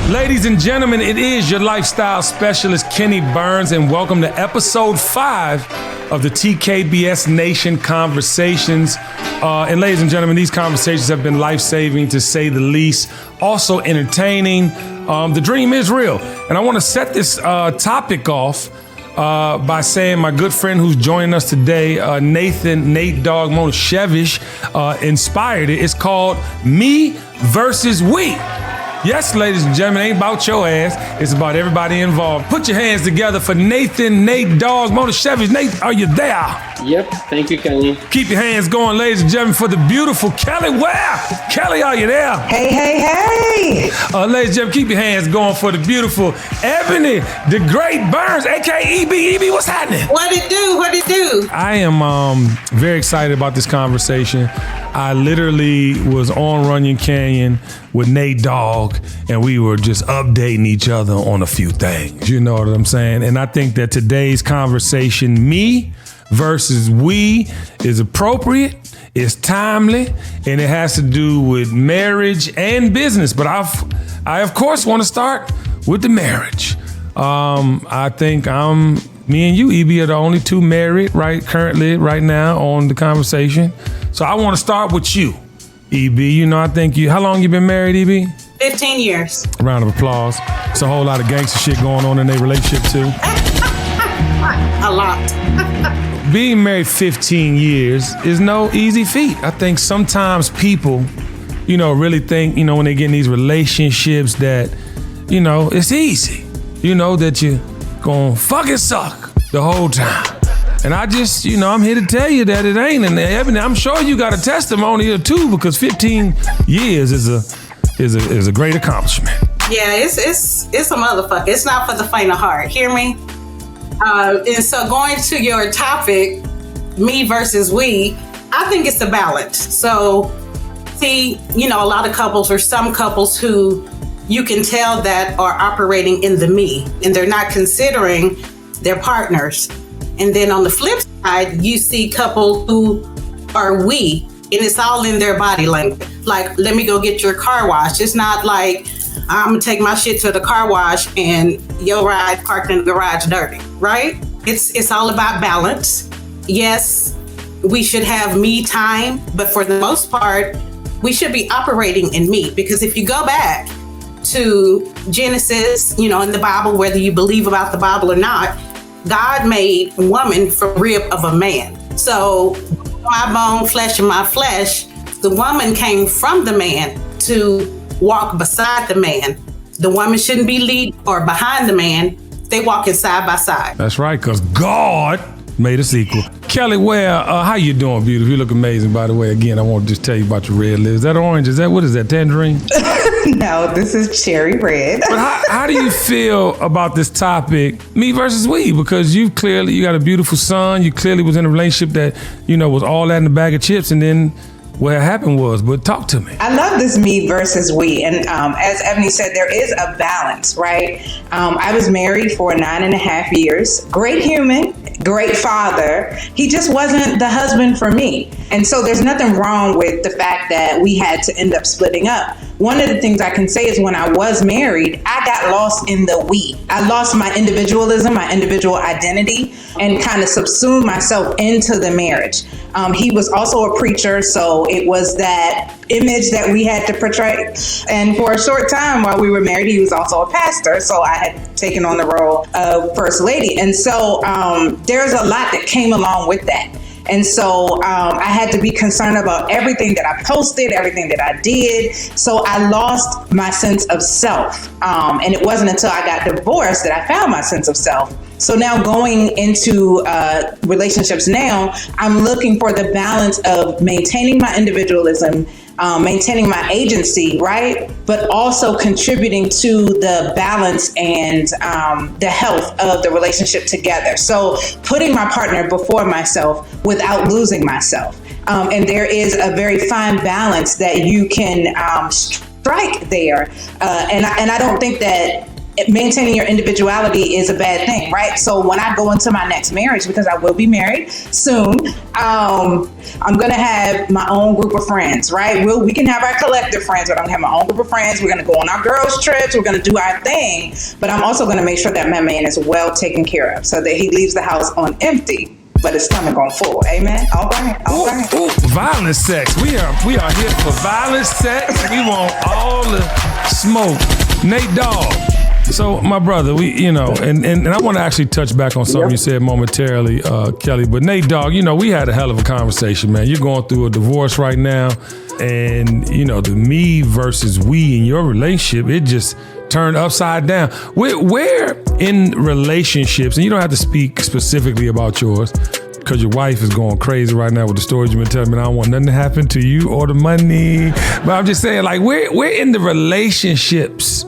Ladies and gentlemen, it is your lifestyle specialist, Kenny Burns, and welcome to episode 5 of the TKBS Nation Conversations. And ladies and gentlemen, these conversations have been life-saving, to say the least, also entertaining. The dream is real. And I want to set this topic off by saying my good friend who's joining us today, Nate Dog Monashevich, inspired it. It's called Me versus We. Yes, ladies and gentlemen, it ain't about your ass. It's about everybody involved. Put your hands together for Nate Dog Monashevich. Nate, are you there? Yep. Thank you, Kenny. Keep your hands going, ladies and gentlemen, for the beautiful Kelly Ware. Kelly, are you there? Hey, hey, hey. Ladies and gentlemen, keep your hands going for the beautiful Ebony, the Great Burns, a.k.a. EB. EB, what's happening? What it do? I am very excited about this conversation. I literally was on Runyon Canyon with Nate Dogg, and we were just updating each other on a few things. You know what I'm saying? And I think that today's conversation, me versus we, is appropriate, it's timely, and it has to do with marriage and business. But I of course want to start with the marriage. I think me and you, EB, are the only two married right now on the conversation. So I want to start with you, EB. You know, I think how long you been married, EB? 15 years. A round of applause. It's a whole lot of gangster shit going on in their relationship too. A lot. Being married 15 years is no easy feat. I think sometimes people, really think, when they get in these relationships that, it's easy. That you're gonna fucking suck the whole time. And I just, I'm here to tell you that it ain't. And I'm sure you got a testimony or two, because 15 years is a great accomplishment. Yeah, it's a motherfucker. It's not for the faint of heart. Hear me? And so going to your topic, me versus we, I think it's a balance. So see, a lot of couples, or some couples who you can tell that are operating in the me, and they're not considering their partners. And then on the flip side, you see couples who are we, and it's all in their body language. Like, let me go get your car washed. It's not like, I'm gonna take my shit to the car wash and your ride parked in the garage dirty, right? It's all about balance. Yes, we should have me time, but for the most part, we should be operating in me. Because if you go back to Genesis, in the Bible, whether you believe about the Bible or not, God made woman from rib of a man. So my bone, flesh of my flesh, the woman came from the man to walk beside the man. The woman shouldn't be lead or behind the man. They walking side by side. That's right, because God made us equal. Kelly Ware, how you doing, beautiful? You look amazing, by the way. Again, I want to just tell you about your red lips. Is that orange? What is that, tangerine? No, this is cherry red. But how do you feel about this topic, me versus we? Because you got a beautiful son. You clearly was in a relationship that, was all that in a bag of chips, and then what happened was, but talk to me. I love this me versus we. And as Ebony said, there is a balance, right? I was married for 9.5 years. Great human, great father. He just wasn't the husband for me. And so there's nothing wrong with the fact that we had to end up splitting up. One of the things I can say is when I was married, I got lost in the we. I lost my individualism, my individual identity, and kind of subsumed myself into the marriage. He was also a preacher, so it was that image that we had to portray. And for a short time while we were married, he was also a pastor, so I had taken on the role of First Lady. And so there's a lot that came along with that. And so I had to be concerned about everything that I posted, everything that I did. So I lost my sense of self. And it wasn't until I got divorced that I found my sense of self. So now going into relationships now, I'm looking for the balance of maintaining my individualism, maintaining my agency, right? But also contributing to the balance and the health of the relationship together. So putting my partner before myself without losing myself. And there is a very fine balance that you can strike there. And I don't think that maintaining your individuality is a bad thing, right? So when I go into my next marriage, because I will be married soon, I'm gonna have my own group of friends, right? We can have our collective friends, but I'm gonna have my own group of friends. We're gonna go on our girls' trips. We're gonna do our thing, but I'm also gonna make sure that my man is well taken care of, so that he leaves the house on empty, but his stomach on full. Amen. All right. Ooh, violent sex. We are here for violent sex. We want all the smoke. Nate Dogg. So my brother, and I want to actually touch back on something you said momentarily, Kelly. But Nate Dogg, we had a hell of a conversation, man. You're going through a divorce right now, and the me versus we in your relationship, it just turned upside down. Where in relationships, and you don't have to speak specifically about yours, because your wife is going crazy right now with the stories you've been telling me. I don't want nothing to happen to you or the money. But I'm just saying, like, where in the relationships,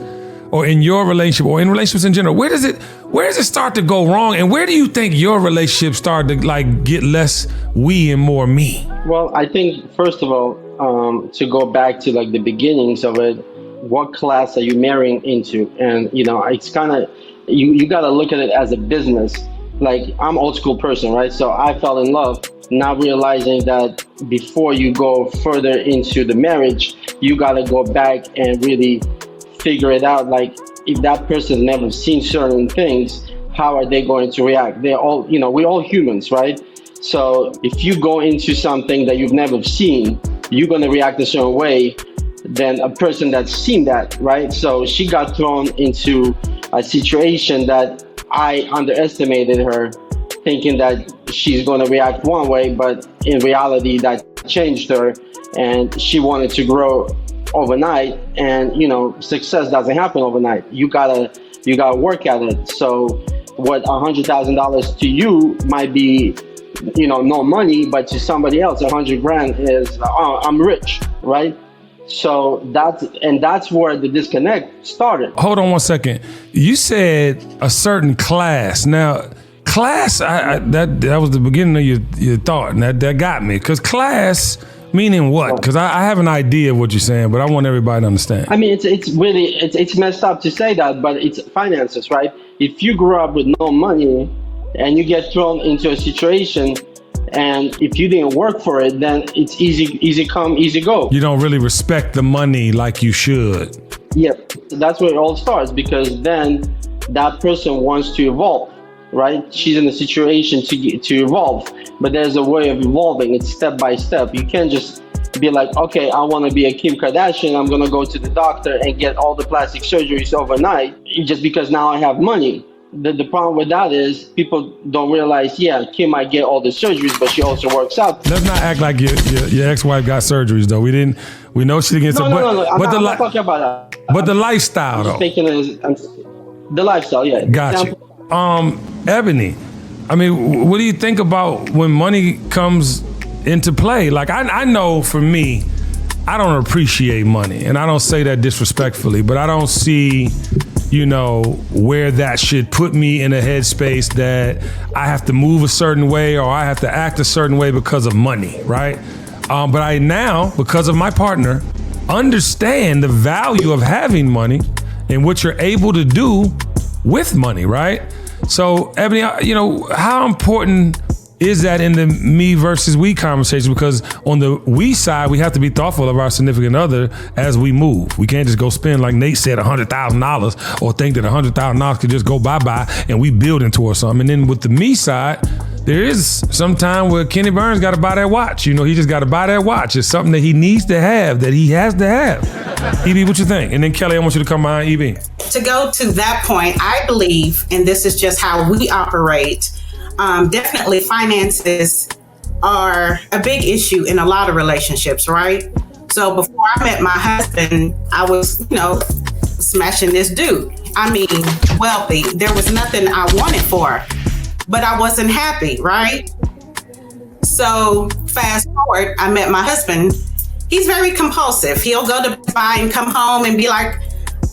or in your relationship, or in relationships in general, where does it start to go wrong? And where do you think your relationship started to like get less we and more me? Well, I think first of all, to go back to like the beginnings of it, what class are you marrying into? And it's kind of you got to look at it as a business. Like, I'm old school person, right? So I fell in love, not realizing that before you go further into the marriage, you got to go back and really figure it out. Like, if that person never seen certain things, how are they going to react? They're all, we're all humans, right? So if you go into something that you've never seen, you're going to react a certain way than a person that's seen that, right? So she got thrown into a situation that I underestimated her, thinking that she's going to react one way, but in reality that changed her, and she wanted to grow overnight. And success doesn't happen overnight. You gotta work at it. So what $100,000 to you might be no money, but to somebody else $100,000 is I'm rich, right? So that's where the disconnect started. Hold on one second. You said a certain class. Now, class, that was the beginning of your thought, and that got me. Because class, meaning what? Because I have an idea of what you're saying, but I want everybody to understand. I mean, it's really it's messed up to say that, but it's finances, right? If you grew up with no money and you get thrown into a situation, and if you didn't work for it, then it's easy come, easy go. You don't really respect the money like you should. Yeah, that's where it all starts, because then that person wants to evolve, right? She's in a situation to evolve, but there's a way of evolving. It's step by step. You can't just be like, okay, I want to be a Kim Kardashian. I'm going to go to the doctor and get all the plastic surgeries overnight just because now I have money. The problem with that is people don't realize, Kim might get all the surgeries, but she also works out. Let's not act like your ex-wife got surgeries, though. We know she didn't get some. No. I'm not talking about that. But the lifestyle, I'm though. just thinking the lifestyle, yeah. Gotcha. Ebony, I mean, what do you think about when money comes into play? Like, I know for me, I don't appreciate money, and I don't say that disrespectfully, but I don't see, where that should put me in a headspace that I have to move a certain way or I have to act a certain way because of money, right? But I now, because of my partner, understand the value of having money and what you're able to do with money, right? So, Ebony, how important is that in the me versus we conversation? Because on the we side, we have to be thoughtful of our significant other as we move. We can't just go spend, like Nate said, $100,000 or think that $100,000 could just go bye-bye and we building towards something. And then with the me side, there is some time where Kenny Burns got to buy that watch. He just got to buy that watch. It's something that he needs to have, that he has to have. EB, what you think? And then Kelly, I want you to come behind EB. To go to that point, I believe, and this is just how we operate, definitely finances are a big issue in a lot of relationships, right? So before I met my husband, I was, smashing this dude. I mean, wealthy. There was nothing I wanted for, but I wasn't happy, right? So fast forward, I met my husband. He's very compulsive. He'll go to buy and come home and be like,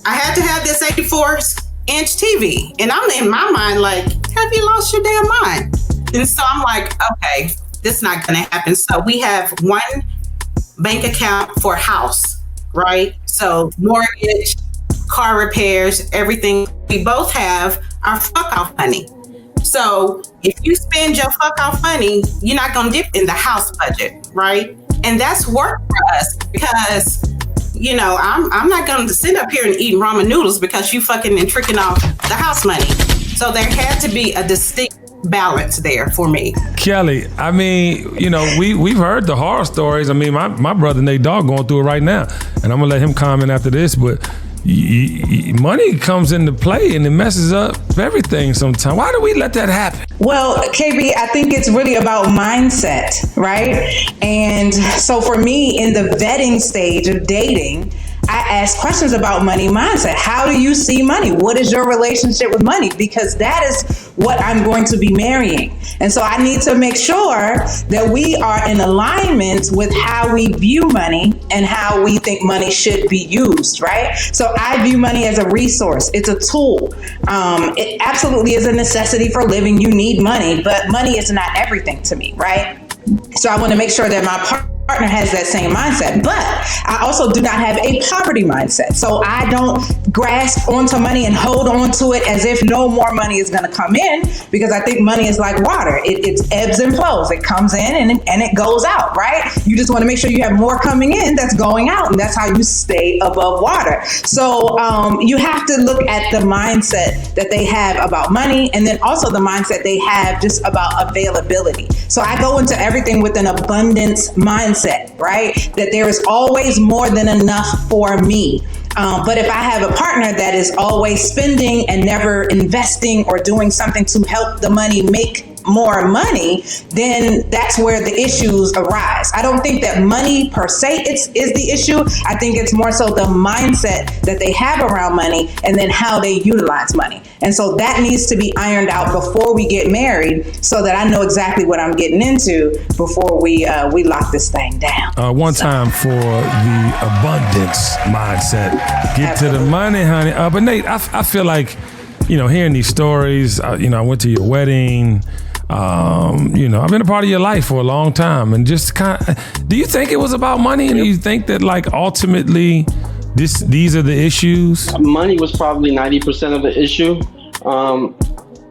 I had to have this 84-inch TV. And I'm in my mind like, have you lost your damn mind? And so I'm like, okay, this is not going to happen. So we have one bank account for house, right? So mortgage, car repairs, everything. We both have our fuck off money. So if you spend your fuck off money, you're not gonna dip in the house budget, right? And that's work for us because, you know, I'm not gonna sit up here and eat ramen noodles because you fucking and tricking off the house money. So there had to be a distinct balance there for me. Kelly, I mean, you know, we've heard the horror stories. I mean, my brother Nate Dogg going through it right now, and I'm gonna let him comment after this, but money comes into play and it messes up everything sometimes. Why do we let that happen? Well, KB, I think it's really about mindset, right? And so for me, in the vetting stage of dating, I ask questions about money mindset. How do you see money? What is your relationship with money? Because that is what I'm going to be marrying. And so I need to make sure that we are in alignment with how we view money and how we think money should be used, right? So I view money as a resource. It's a tool. It absolutely is a necessity for living. You need money, but money is not everything to me, right? So I want to make sure that my partner has that same mindset, but I also do not have a poverty mindset. So I don't grasp onto money and hold on to it as if no more money is going to come in, because I think money is like water. It ebbs and flows. It comes in and it goes out, right? You just want to make sure you have more coming in that's going out, and that's how you stay above water. So you have to look at the mindset that they have about money, and then also the mindset they have just about availability. So I go into everything with an abundance mindset, right? That there is always more than enough for me. But if I have a partner that is always spending and never investing or doing something to help the money make more money, then that's where the issues arise. I don't think that money per se is the issue. I think it's more so the mindset that they have around money and then how they utilize money. And so that needs to be ironed out before we get married, so that I know exactly what I'm getting into before we lock this thing down. One time for the abundance mindset. Get Absolutely. to the money, honey. But Nate, I feel like, you know, hearing these stories, you know, I went to your wedding. You know, I've been a part of your life for a long time, and just kind of, do you think it was about money? And do you think that, like, ultimately these are the issues? Money was probably 90% of the issue.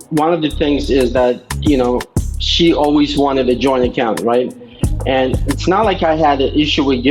One of the things is that, you know, she always wanted a joint account, right? And it's not like I had an issue with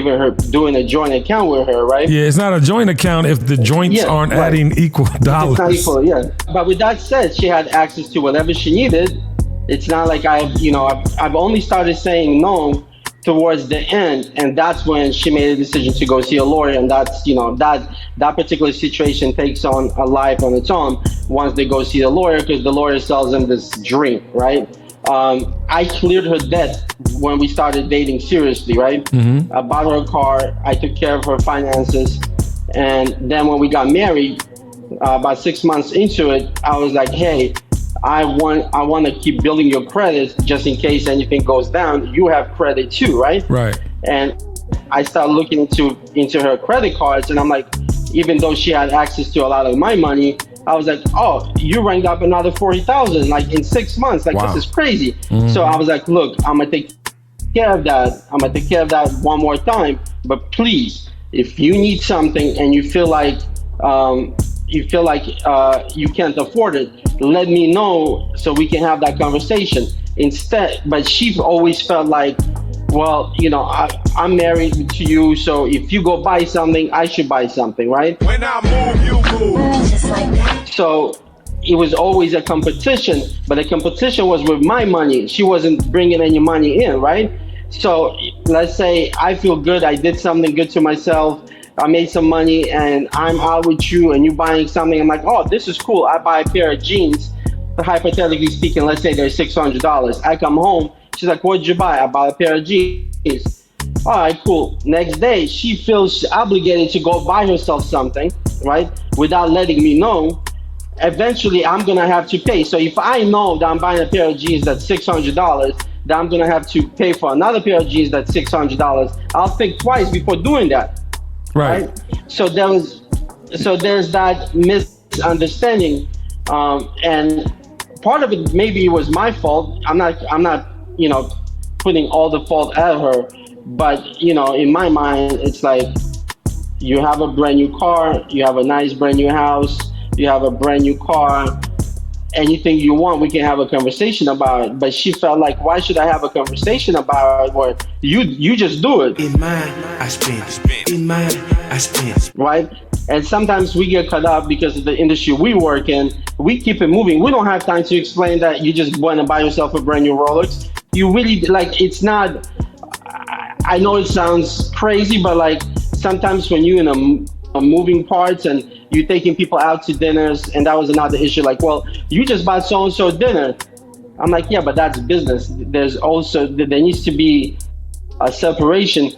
doing a joint account with her, right? Yeah, it's not a joint account if the joints aren't right. adding equal dollars. It's not equal, yeah. But with that said, she had access to whatever she needed. It's not like I've only started saying no towards the end, and that's when she made a decision to go see a lawyer, and that's, you know, that particular situation takes on a life on its own once they go see the lawyer, because the lawyer sells them this drink, right? I cleared her debt when we started dating seriously, right? Mm-hmm. I bought her a car, I took care of her finances, and then when we got married, about 6 months into it, I was like, hey, I want to keep building your credit just in case anything goes down. You have credit too, right? Right. And I started looking into her credit cards, and I'm like, even though she had access to a lot of my money, I was like, oh, you ranked up another 40,000 like in 6 months. Like, wow. This is crazy. Mm-hmm. So I was like, look, I'm gonna take care of that one more time. But please, if you need something and you feel like you can't afford it, let me know so we can have that conversation instead. But she always felt like, well, you know, I'm married to you, so if you go buy something, I should buy something, right? When I move, you move. Just like that. So it was always a competition, but the competition was with my money. She wasn't bringing any money in, right? So let's say I feel good, I did something good to myself, I made some money, and I'm out with you and you buying something. I'm like, oh, this is cool. I buy a pair of jeans, hypothetically speaking, let's say they're $600. I come home, she's like, what did you buy? I bought a pair of jeans. All right, cool. Next day, she feels obligated to go buy herself something, right? Without letting me know. Eventually, I'm going to have to pay. So if I know that I'm buying a pair of jeans that's $600, then I'm going to have to pay for another pair of jeans that's $600. I'll think twice before doing that. Right. So there's that misunderstanding, and part of it maybe it was my fault. I'm not you know, putting all the fault at her, but you know, in my mind, it's like You have a brand new car, you have a nice brand new house, you have a brand new car. Anything you want, we can have a conversation about it. But she felt like, why should I have a conversation about it? Where you just do it. In mine, I spend. In mine, I spend. Right? And sometimes we get caught up because of the industry we work in. We keep it moving. We don't have time to explain that you just want to buy yourself a brand new Rolex. You really, like, it's not, I know it sounds crazy, but like sometimes when you're in a moving parts and you're taking people out to dinners, and that was another issue, like, well, you just bought so-and-so dinner. I'm like, yeah, but that's business. There's also, there needs to be a separation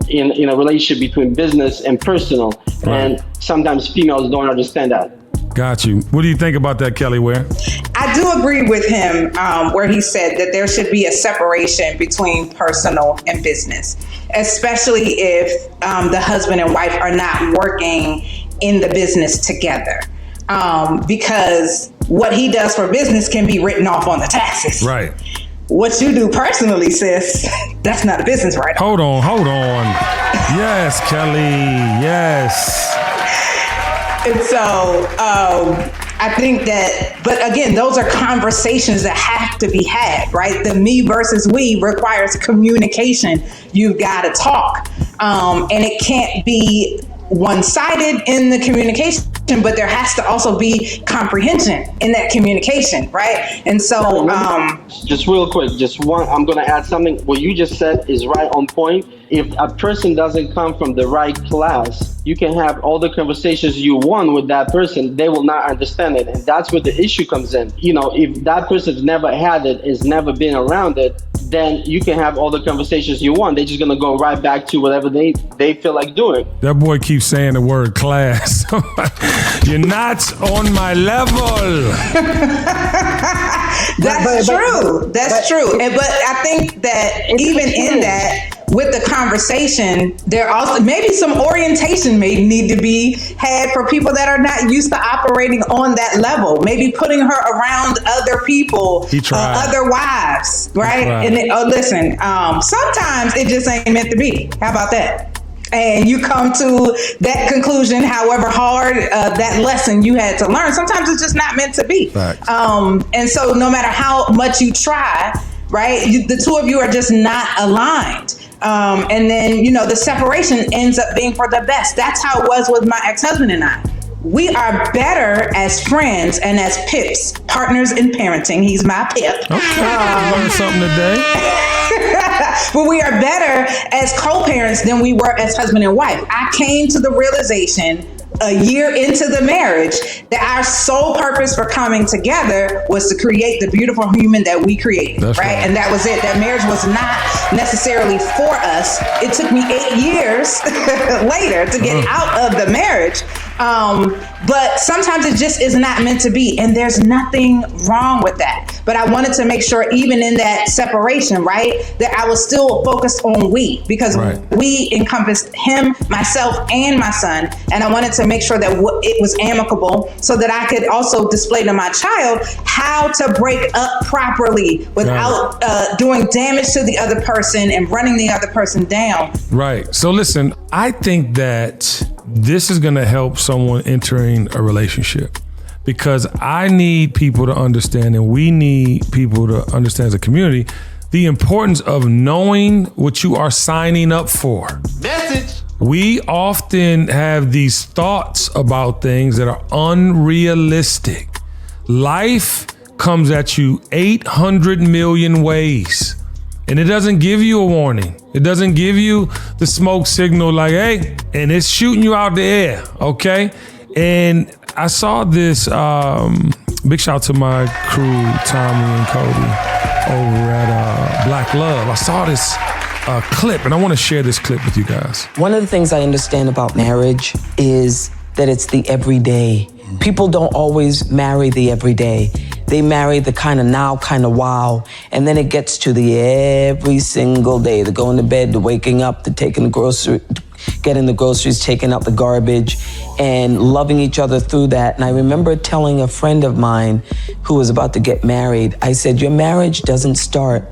in a relationship between business and personal. Right. And sometimes females don't understand that. Got you. What do you think about that, Kelly Ware? I do agree with him where he said that there should be a separation between personal and business, especially if the husband and wife are not working in the business together. Because what he does for business can be written off on the taxes. Right. What you do personally, sis, that's not a business write-off. Hold on. Yes, Kelly, yes. And so I think that, but again, those are conversations that have to be had, right? The me versus we requires communication. You've got to talk. And it can't be one-sided in the communication, but there has to also be comprehension in that communication, right? And so just real quick, I'm going to add something. What you just said is right on point. If a person doesn't come from the right class, you can have all the conversations you want with that person, they will not understand it. And that's where the issue comes in. You know, if that person's never had it, has never been around it, then you can have all the conversations you want. They're just going to go right back to whatever they feel like doing. That boy keeps saying the word class. You're not on my level. That's true. That's true. But I think that even in that, with the conversation, there also maybe some orientation may need to be had for people that are not used to operating on that level. Maybe putting her around other people, other wives, right? And listen, sometimes it just ain't meant to be. How about that? And you come to that conclusion, however hard that lesson you had to learn. Sometimes it's just not meant to be. And so no matter how much you try, right, the two of you are just not aligned. And then, you know, the separation ends up being for the best. That's how it was with my ex-husband and I. We are better as friends and as pips, partners in parenting. He's my pip. Okay, learned something today. But we are better as co-parents than we were as husband and wife. I came to the realization a year into the marriage that our sole purpose for coming together was to create the beautiful human that we created, right? And that was it. That marriage was not necessarily for us. It took me 8 years later to get out of the marriage. But sometimes it just is not meant to be. And there's nothing wrong with that. But I wanted to make sure even in that separation, right, that I was still focused on we, because we encompassed him, myself, and my son. And I wanted to make sure that it was amicable so that I could also display to my child how to break up properly without doing damage to the other person and running the other person down. Right. So listen, I think that this is going to help someone entering a relationship, because I need people to understand, and we need people to understand as a community, the importance of knowing what you are signing up for. Message. We often have these thoughts about things that are unrealistic. Life comes at you 800 million ways. And it doesn't give you a warning. It doesn't give you the smoke signal like, hey, and it's shooting you out the air, okay? And I saw this, big shout out to my crew, Tommy and Cody, over at Black Love. I saw this clip, and I want to share this clip with you guys. One of the things I understand about marriage is that it's the everyday. People don't always marry the everyday. They marry the kind of now, kind of wow, and then it gets to the every single day. The going to bed, the waking up, the taking the grocery, getting the groceries, taking out the garbage, and loving each other through that. And I remember telling a friend of mine who was about to get married, I said, your marriage doesn't start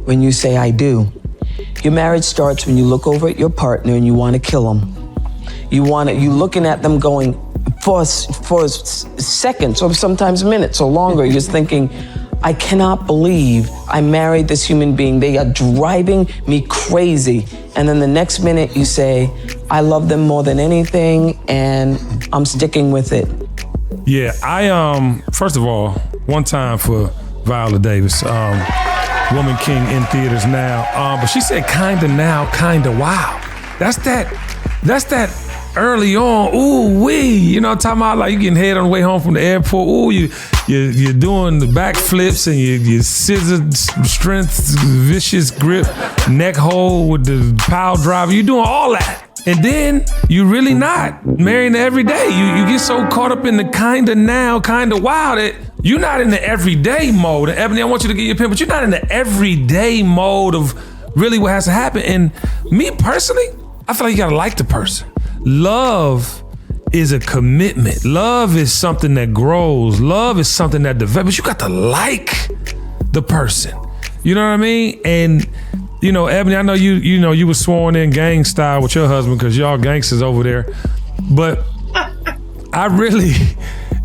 when you say I do. Your marriage starts when you look over at your partner and you want to kill him. You looking at them going for seconds or sometimes minutes or longer. You're thinking, I cannot believe I married this human being. They are driving me crazy. And then the next minute you say, I love them more than anything and I'm sticking with it. Yeah, I first of all, one time for Viola Davis, Woman King in theaters now. But she said kinda now, kinda wow. That's that early on, ooh wee. You know what I'm talking about? Like you getting head on the way home from the airport. Ooh, you're doing the backflips and your scissor strength, vicious grip, neck hold with the pile driver. You doing all that. And then you really not marrying every day. You get so caught up in the kinda now, kinda wow that you're not in the everyday mode. And Ebony, I want you to get your pen, but you're not in the everyday mode of really what has to happen. And me personally, I feel like you gotta like the person. Love is a commitment. Love is something that grows. Love is something that develops. You got to like the person. You know what I mean? And you know, Ebony, I know you were sworn in gang style with your husband because y'all gangsters over there. But I really,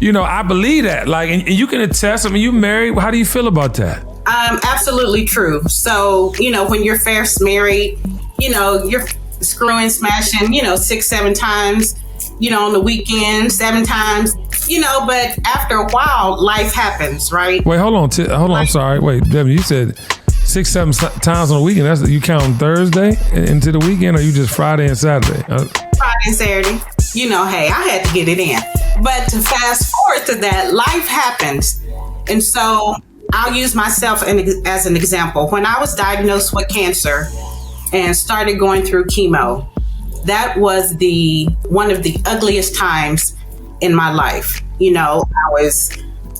I believe that. Like, and you can attest. I mean, you married. How do you feel about that? Absolutely true. So, when you're first married, you're screwing, smashing, 6-7 times, on the weekend, 7 times, but after a while, life happens, right? Wait, hold on. I'm sorry. Wait, Debbie, you said 6-7 times on the weekend. That's you count Thursday into the weekend, or you just Friday and Saturday? Friday and Saturday. Hey, I had to get it in. But to fast forward to that, life happens. And so I'll use myself as an example. When I was diagnosed with cancer and started going through chemo, that was one of the ugliest times in my life. I was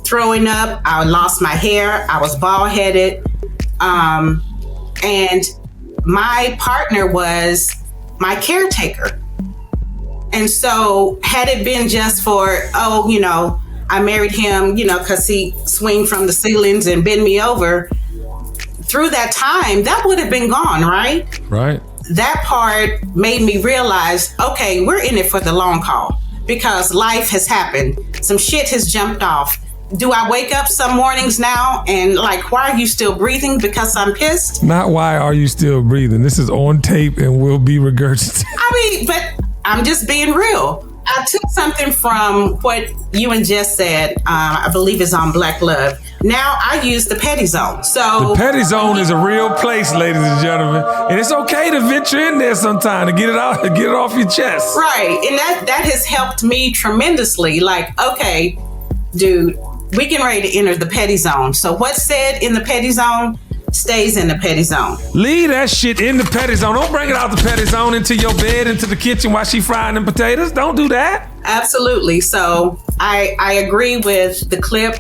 throwing up. I lost my hair. I was bald-headed. And my partner was my caretaker. And so had it been just for, I married him, because he swing from the ceilings and bend me over, through that time, that would have been gone, right? Right. That part made me realize, okay, we're in it for the long haul because life has happened. Some shit has jumped off. Do I wake up some mornings now and like, why are you still breathing? Because I'm pissed? Not why are you still breathing. This is on tape and will be regurgitated. But I'm just being real. I took something from what you and Jess said, I believe is on Black Love. Now I use the petty zone. So the petty zone is a real place, ladies and gentlemen. And it's okay to venture in there sometime to get it out, get it off your chest. Right. And that has helped me tremendously. Like, okay, dude, we getting ready to enter the petty zone. So what's said in the petty zone stays in the petty zone. Leave that shit in the petty zone. Don't bring it out the petty zone into your bed, into the kitchen while she frying them potatoes. Don't do that. Absolutely. So I agree with the clip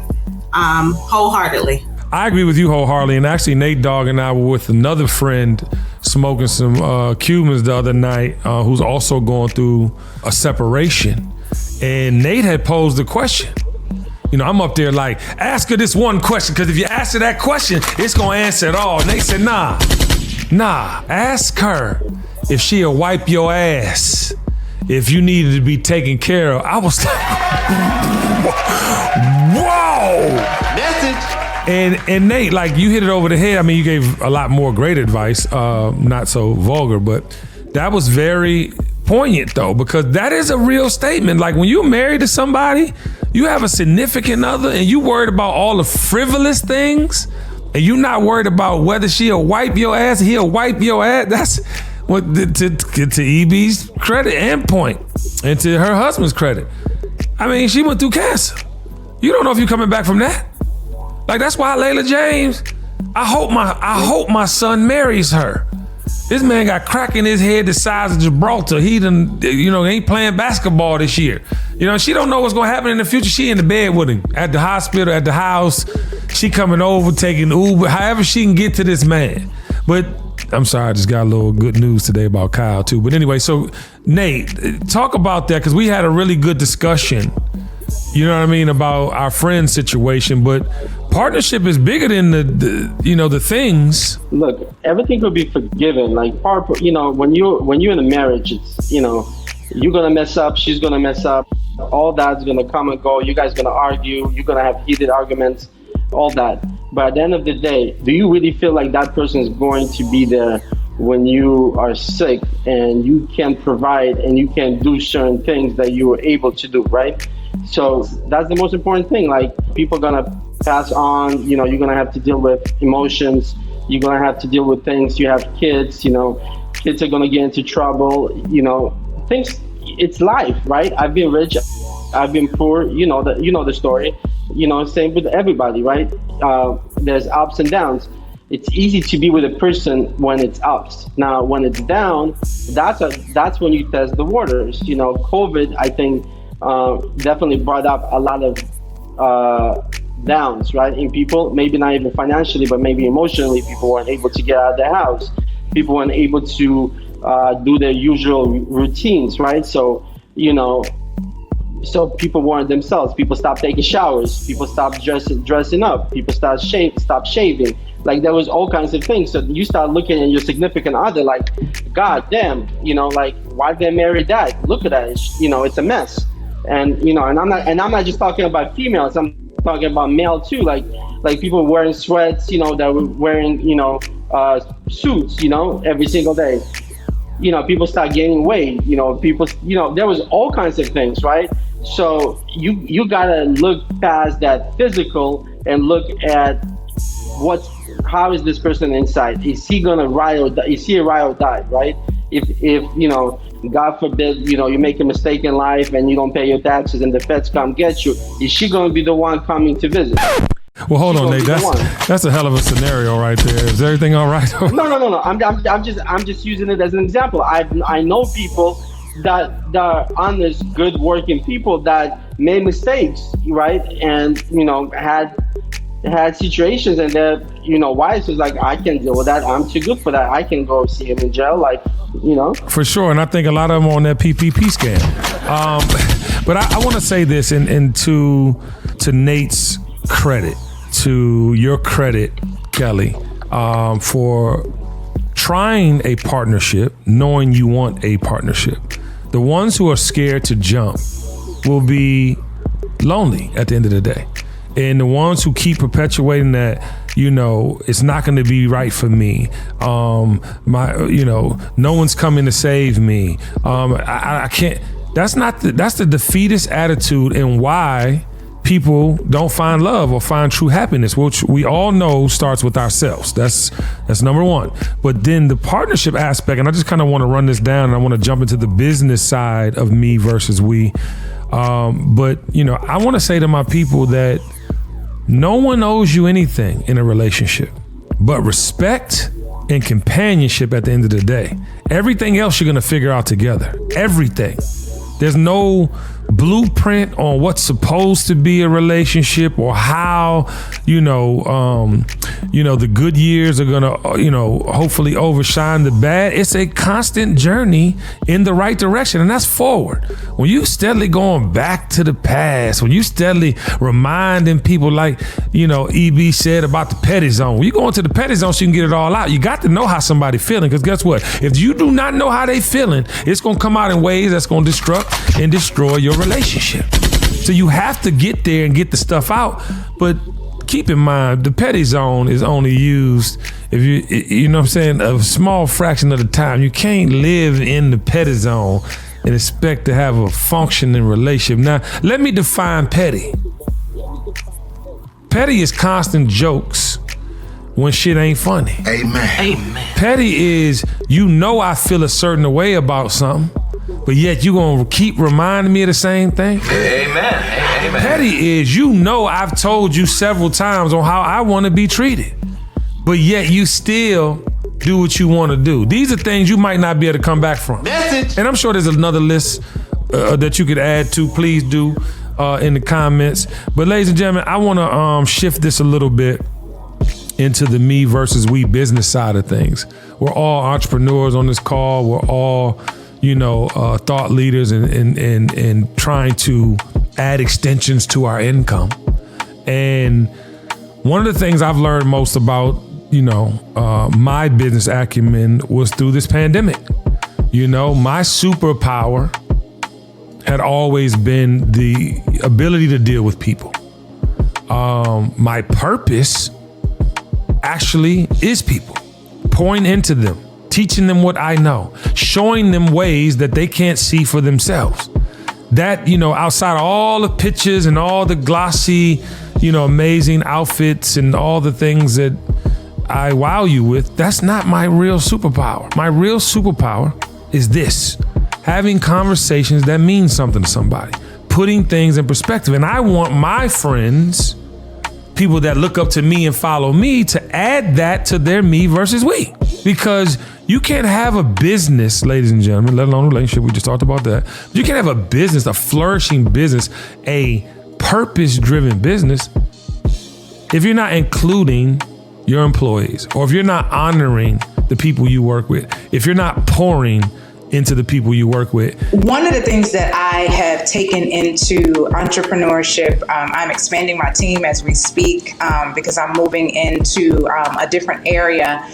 wholeheartedly. I agree with you wholeheartedly. And actually, Nate Dogg and I were with another friend smoking some Cubans the other night who's also going through a separation. And Nate had posed the question. I'm up there like, ask her this one question, because if you ask her that question, it's going to answer it all. And they said, nah, ask her if she'll wipe your ass if you needed to be taken care of. I was like, whoa. Message. And Nate, like, you hit it over the head. I mean, you gave a lot more great advice, not so vulgar, but that was very poignant though, because that is a real statement. Like when you're married to somebody, you have a significant other and you worried about all the frivolous things and you're not worried about whether she'll wipe your ass or he'll wipe your ass. That's what to EB's credit and point, and to her husband's credit. I mean, she went through cancer. You don't know if you're coming back from that. Like, that's why Layla James, I hope my son marries her. This man got crack in his head the size of Gibraltar. He ain't playing basketball this year. She don't know what's gonna happen in the future. She in the bed with him, at the hospital, at the house. She coming over, taking Uber, however she can get to this man. But I'm sorry, I just got a little good news today about Kyle too. But anyway, so Nate, talk about that, because we had a really good discussion, about our friend's situation. But partnership is bigger than the things. Look, everything could be forgiven. Like when you're in a marriage, it's You're gonna mess up, she's gonna mess up, all that's gonna come and go. You guys gonna argue, you're gonna have heated arguments, all that. But at the end of the day, do you really feel like that person is going to be there when you are sick and you can't provide and you can't do certain things that you were able to do, right? So that's the most important thing. Like, people are gonna pass on, you know, you're gonna have to deal with emotions, you're gonna have to deal with things. You have kids, you know, kids are gonna get into trouble, you know, things, it's life, right? I've been rich, I've been poor, you know the story, you know, same with everybody, right? There's ups and downs. It's easy to be with a person when it's ups. Now, when it's down, that's when you test the waters. You know, COVID, I think, definitely brought up a lot of downs, right, in people. Maybe not even financially, but maybe emotionally. People weren't able to get out of their house. People weren't able to do their usual routines, right? So, you know, so people weren't themselves. People stopped taking showers. People stopped dressing up. People stopped shaving. Like, there was all kinds of things. So you start looking at your significant other like, God damn, you know, like, why they marry that? Look at that. You know, it's a mess. And, you know, and I'm not just talking about females. I'm talking about male too. Like people wearing sweats, you know, that were wearing, you know, suits, you know, every single day. You know, people start gaining weight. You know, people, you know, there was all kinds of things, right? So you gotta look past that physical and look at how is this person inside? Is he gonna ride or die? Is he a ride or die, right? If you know, God forbid, you know, you make a mistake in life and you don't pay your taxes and the feds come get you, is she gonna be the one coming to visit? Well, hold on, Nate. That's a hell of a scenario right there. Is everything all right? No. I'm just using it as an example. I know people that are honest, good working people that made mistakes, right? And, you know, had situations, and their, you know, wives was like, I can deal with that. I'm too good for that. I can go see him in jail, like, you know. For sure, and I think a lot of them on that PPP scam. But I want to say this, and to Nate's credit, to your credit, Kelly, for trying a partnership, knowing you want a partnership. The ones who are scared to jump will be lonely at the end of the day. And the ones who keep perpetuating that, you know, it's not going to be right for me. You know, no one's coming to save me. I can't. That's the defeatist attitude, and why people don't find love or find true happiness, which we all know starts with ourselves. That's number one. But then the partnership aspect, and I just kind of want to run this down, and I want to jump into the business side of me versus we. But, you know, I want to say to my people that no one owes you anything in a relationship but respect and companionship at the end of the day. Everything else you're going to figure out together. Everything. There's no blueprint on what's supposed to be a relationship or how, the good years are gonna, hopefully overshine the bad. It's a constant journey in the right direction, and that's forward. When you steadily going back to the past, when you steadily reminding people, like, EB said about the petty zone. When you go into the petty zone so you can get it all out, you got to know how somebody feeling, because guess what? If you do not know how they feeling, it's gonna come out in ways that's gonna destruct and destroy your relationship. So you have to get there and get the stuff out. But keep in mind, the petty zone is only used if a small fraction of the time. You can't live in the petty zone and expect to have a functioning relationship. Now, let me define petty. Petty is constant jokes when shit ain't funny. Amen. Petty is, I feel a certain way about something, but yet you gonna keep reminding me of the same thing? Amen. Petty is, I've told you several times on how I want to be treated, but yet you still do what you want to do. These are things you might not be able to come back from. Message. And I'm sure there's another list that you could add to. Please do in the comments. But ladies and gentlemen, I want to shift this a little bit into the me versus we business side of things. We're all entrepreneurs on this call. We're all thought leaders and trying to add extensions to our income. And one of the things I've learned most about, my business acumen was through this pandemic. My superpower had always been the ability to deal with people. My purpose actually is people, pouring into them, teaching them what I know, showing them ways that they can't see for themselves. That, outside all the pictures and all the glossy, amazing outfits and all the things that I wow you with, that's not my real superpower. My real superpower is this: having conversations that mean something to somebody, putting things in perspective. And I want my friends, people that look up to me and follow me, to add that to their me versus we. Because you can't have a business, ladies and gentlemen, let alone a relationship, we just talked about that. But you can't have a business, a flourishing business, a purpose-driven business, if you're not including your employees, or if you're not honoring the people you work with, if you're not pouring into the people you work with. One of the things that I have taken into entrepreneurship, I'm expanding my team as we speak, because I'm moving into a different area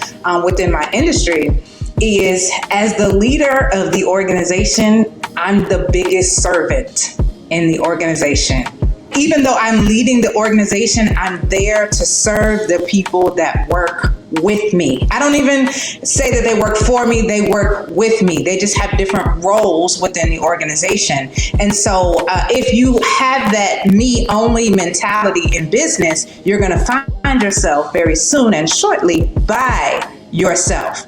within my industry, is as the leader of the organization, I'm the biggest servant in the organization. Even though I'm leading the organization, I'm there to serve the people that work with me. I don't even say that they work for me, they work with me. They just have different roles within the organization. And so if you have that me only mentality in business, you're gonna find yourself very soon and shortly by yourself.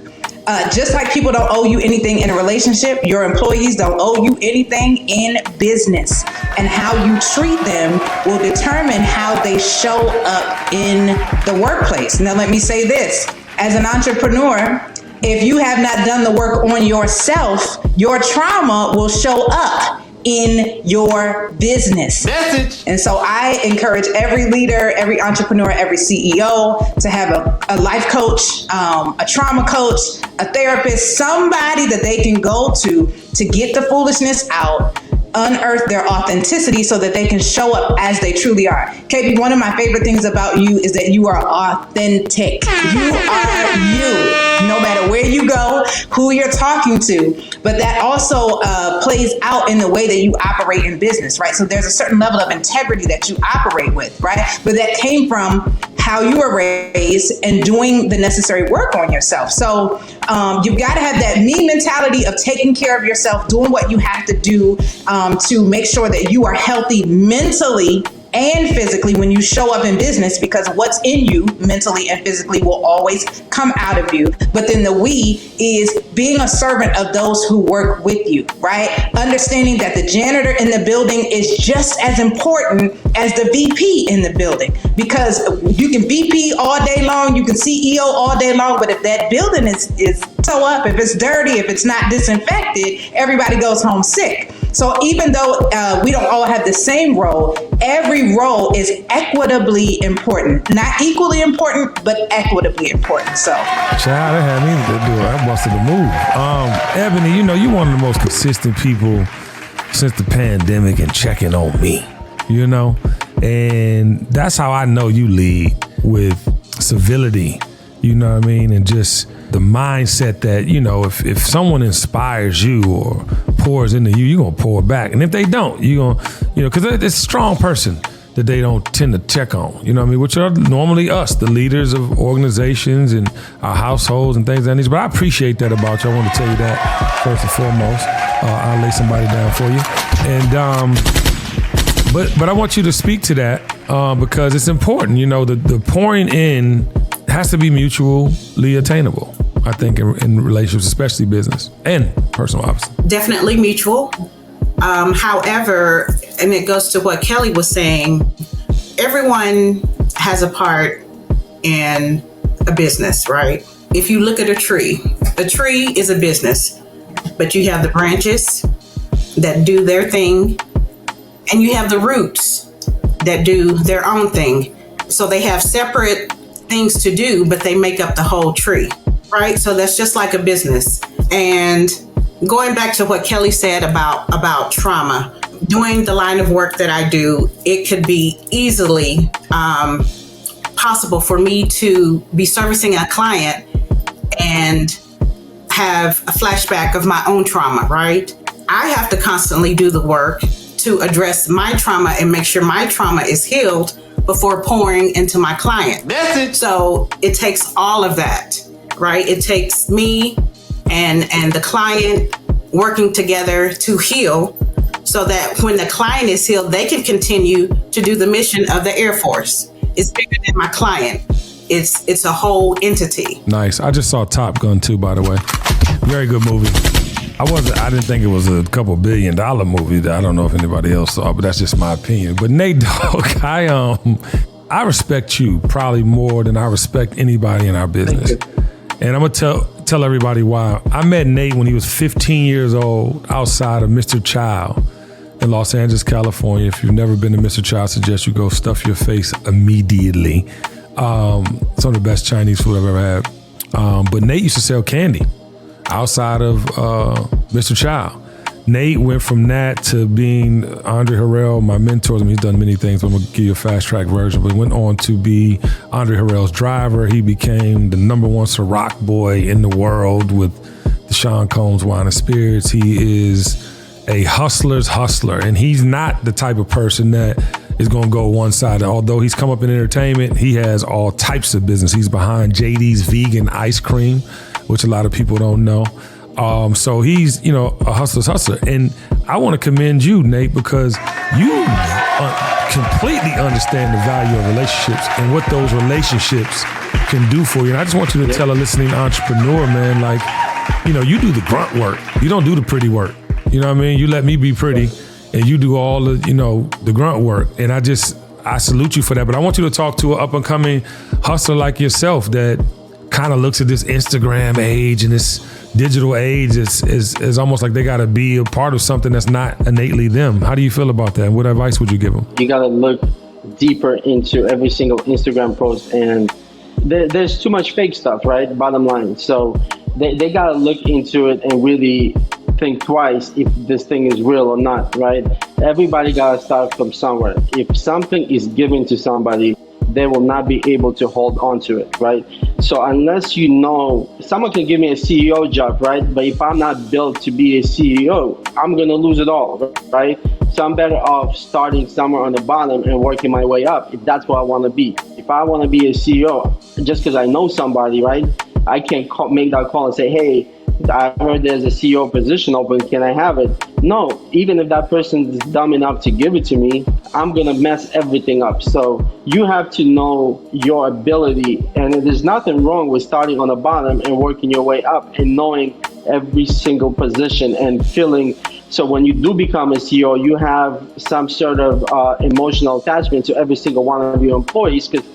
Just like people don't owe you anything in a relationship, your employees don't owe you anything in business. And how you treat them will determine how they show up in the workplace. Now, let me say this. As an entrepreneur, if you have not done the work on yourself, your trauma will show up in your business. Message. And so I encourage every leader, every entrepreneur, every CEO to have a life coach, a trauma coach, a therapist, somebody that they can go to get the foolishness out, unearth their authenticity so that they can show up as they truly are. KB, one of my favorite things about you is that you are authentic. You are you. No matter where you go, who you're talking to, but that also plays out in the way that you operate in business, right? So there's a certain level of integrity that you operate with, right? But that came from how you were raised and doing the necessary work on yourself. So you've got to have that me mentality of taking care of yourself, doing what you have to do to make sure that you are healthy mentally and physically when you show up in business, because what's in you mentally and physically will always come out of you. But then the we is being a servant of those who work with you, right? Understanding that the janitor in the building is just as important as the VP in the building, because you can VP all day long, you can CEO all day long, but if that building is toe up, if it's dirty, if it's not disinfected, everybody goes home sick. So even though we don't all have the same role, every role is equitably important. Not equally important, but equitably important. So, child, that had me to do it. I busted a move. Ebony, you're one of the most consistent people since the pandemic and checking on me, and that's how I know you lead with civility, and just the mindset that, if someone inspires you or pours into you, you're going to pour back. And if they don't, you're going to, because it's a strong person that they don't tend to check on, which are normally us, the leaders of organizations and our households and things like that. But I appreciate that about you. I want to tell you that first and foremost. I'll lay somebody down for you. And, but I want you to speak to that because it's important. The pouring in has to be mutually attainable, I think, in relationships, especially business and personal, obviously. Definitely mutual. However, and it goes to what Kelly was saying, everyone has a part in a business, right? If you look at a tree is a business, but you have the branches that do their thing, and you have the roots that do their own thing. So they have separate things to do, but they make up the whole tree, right? So that's just like a business. And going back to what Kelly said about trauma, doing the line of work that I do, it could be easily possible for me to be servicing a client and have a flashback of my own trauma, right? I have to constantly do the work to address my trauma and make sure my trauma is healed before pouring into my client. That's it. So it takes all of that, right? It takes me and the client working together to heal, so that when the client is healed, they can continue to do the mission of the Air Force. It's bigger than my client. It's a whole entity. Nice. I just saw Top Gun too, by the way. Very good movie. I didn't think it was a couple $1 billion movie. I don't know if anybody else saw, but that's just my opinion. But Nate Dogg, I respect you probably more than I respect anybody in our business. And I'm gonna tell everybody why. I met Nate when he was 15 years old outside of Mr. Child in Los Angeles, California. If you've never been to Mr. Child, I suggest you go stuff your face immediately. Some of the best Chinese food I've ever had. But Nate used to sell candy outside of Mr. Child. Nate went from that to being Andre Harrell, my mentor. I mean, he's done many things, but I'm gonna give you a fast track version. But he went on to be Andre Harrell's driver. He became the #1 Ciroc boy in the world with the Sean Combs Wine and Spirits. He is a hustler's hustler, and he's not the type of person that is gonna go one side. Although he's come up in entertainment, he has all types of business. He's behind JD's Vegan Ice Cream, which a lot of people don't know. So he's, a hustler's hustler. And I want to commend you, Nate, because you completely understand the value of relationships and what those relationships can do for you. And I just want you to tell a listening entrepreneur, man, you do the grunt work. You don't do the pretty work. You know what I mean? You let me be pretty and you do all the, the grunt work. And I salute you for that. But I want you to talk to an up and coming hustler like yourself that kind of looks at this Instagram age and this digital age is almost like they got to be a part of something that's not innately them. How do you feel about that? What advice would you give them? You got to look deeper into every single Instagram post, and there's too much fake stuff, right? Bottom line. So they got to look into it and really think twice if this thing is real or not, right? Everybody got to start from somewhere. If something is given to somebody, they will not be able to hold on to it, right? So unless someone can give me a CEO job, right? But if I'm not built to be a CEO, I'm gonna lose it all, right? So I'm better off starting somewhere on the bottom and working my way up if that's what I wanna be. If I wanna be a CEO, just because I know somebody, right? I can't make that call and say, hey, I heard there's a CEO position open, can I have it? No, even if that person is dumb enough to give it to me, I'm gonna mess everything up. So you have to know your ability, and there's nothing wrong with starting on the bottom and working your way up and knowing every single position and feeling. So when you do become a CEO, you have some sort of emotional attachment to every single one of your employees, because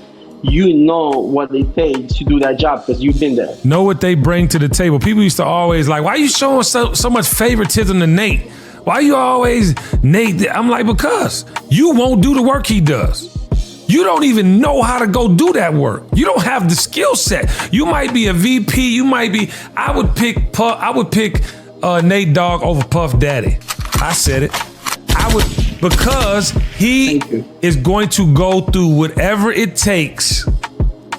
you know what they take to do that job because you've been there. Know what they bring to the table. People used to always like, why are you showing so much favoritism to Nate? Why you always Nate? I'm like, because you won't do the work he does. You don't even know how to go do that work. You don't have the skill set. You might be a VP. I would pick Nate Dogg over Puff Daddy. I said it. Because he is going to go through whatever it takes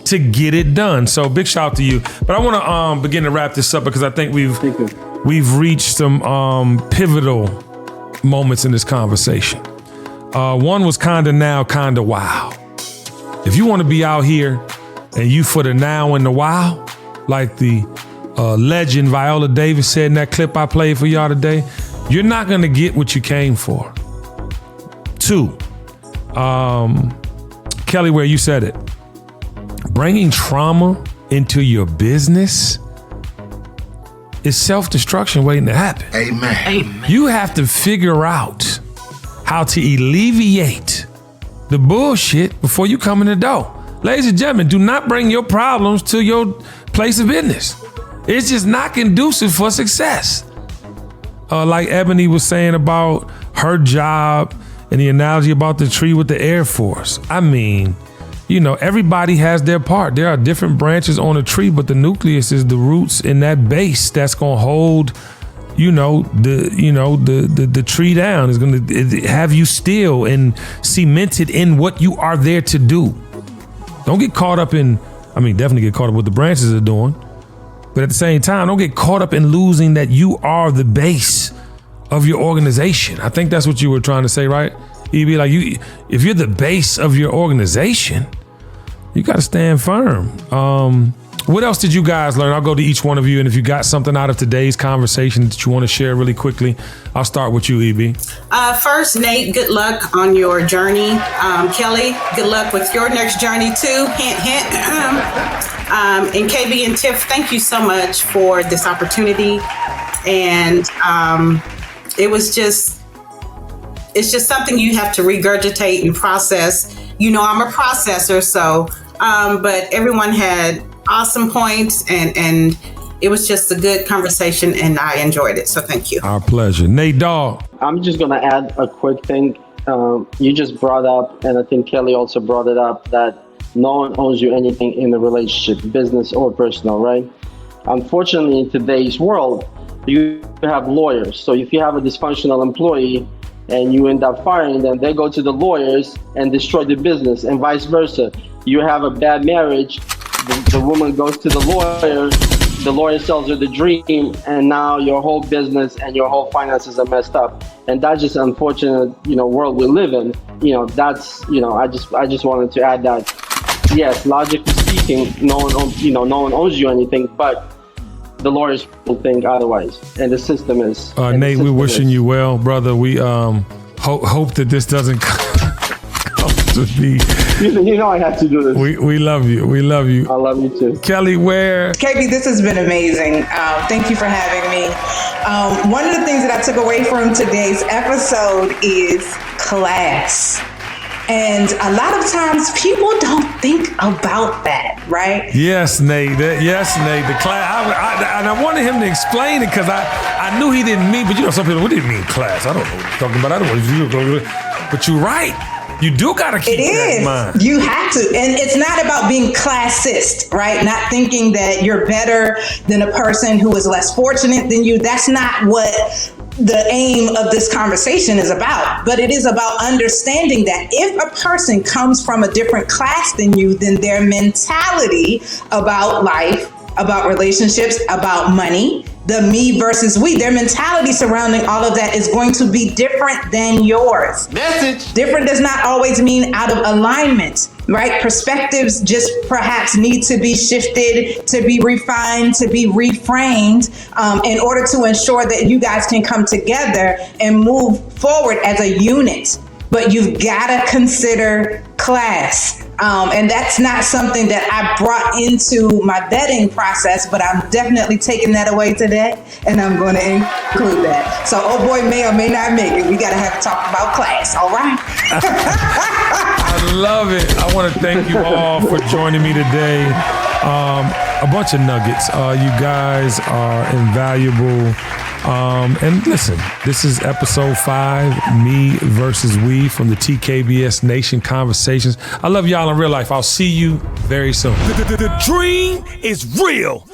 to get it done. So big shout out to you. But I want to begin to wrap this up because I think we've reached some pivotal moments in this conversation. One was kind of now, kind of wow. If you want to be out here and you for the now and the wow, like the legend Viola Davis said in that clip I played for y'all today, you're not going to get what you came for. 2, Kelly, where you said it, bringing trauma into your business is self-destruction waiting to happen. Amen. You have to figure out how to alleviate the bullshit before you come in the door. Ladies and gentlemen, do not bring your problems to your place of business. It's just not conducive for success. Like Ebony was saying about her job and the analogy about the tree with the Air Force. I mean, everybody has their part. There are different branches on a tree, but the nucleus is the roots in that base that's gonna hold, the tree down. Is gonna have you still and cemented in what you are there to do. Don't get caught up definitely get caught up with what the branches are doing, but at the same time, don't get caught up in losing that you are the base of your organization. I think that's what you were trying to say, right? EB, like if you're the base of your organization, you got to stand firm. What else did you guys learn? I'll go to each one of you, and if you got something out of today's conversation that you want to share really quickly, I'll start with you, EB. First, Nate, good luck on your journey. Kelly, good luck with your next journey too. Hint, hint. And KB and Tiff, thank you so much for this opportunity. And it's just something you have to regurgitate and process. You know, I'm a processor, so, but everyone had awesome points, and it was just a good conversation, and I enjoyed it. So thank you. Our pleasure. Nate Dogg. I'm just going to add a quick thing. You just brought up, and I think Kelly also brought it up, that no one owes you anything in a relationship, business or personal, right? Unfortunately, in today's world, you have lawyers. So if you have a dysfunctional employee and you end up firing them, they go to the lawyers and destroy the business, and vice versa. You have a bad marriage, the woman goes to the lawyer sells her the dream, and now your whole business and your whole finances are messed up. And that's just unfortunate, world we live in. That's, I just wanted to add that. Yes, logically speaking, no one owes you anything, but the lawyers will think otherwise, and the system is. Nate, we're wishing you well, brother. We hope that this doesn't come to be. I have to do this. We love you. We love you. I love you too. Kelly, where? KB, this has been amazing. Thank you for having me. One of the things that I took away from today's episode is class. And a lot of times people don't think about that, right? Yes, Nate. The class. And I wanted him to explain it because I knew he didn't mean, but some people, what do you mean class? I don't know what you're talking about. I don't know what you're talking about. But you're right. You do got to keep that in mind. You have to. And it's not about being classist, right? Not thinking that you're better than a person who is less fortunate than you. That's not what the aim of this conversation is about. But it is about understanding that if a person comes from a different class than you, then their mentality about life, about relationships, about money, the me versus we, their mentality surrounding all of that is going to be different than yours. Message. Different does not always mean out of alignment, right? Perspectives just perhaps need to be shifted, to be refined, to be reframed in order to ensure that you guys can come together and move forward as a unit. But you've got to consider class. And that's not something that I brought into my vetting process, but I'm definitely taking that away today, and I'm going to include that. So, oh boy may or may not make it. We got to have a talk about class, all right? I love it. I want to thank you all for joining me today. A bunch of nuggets. You guys are invaluable. And listen, this is episode 5, Me versus We, from the TKBS Nation Conversations. I love y'all in real life. I'll see you very soon. The dream is real.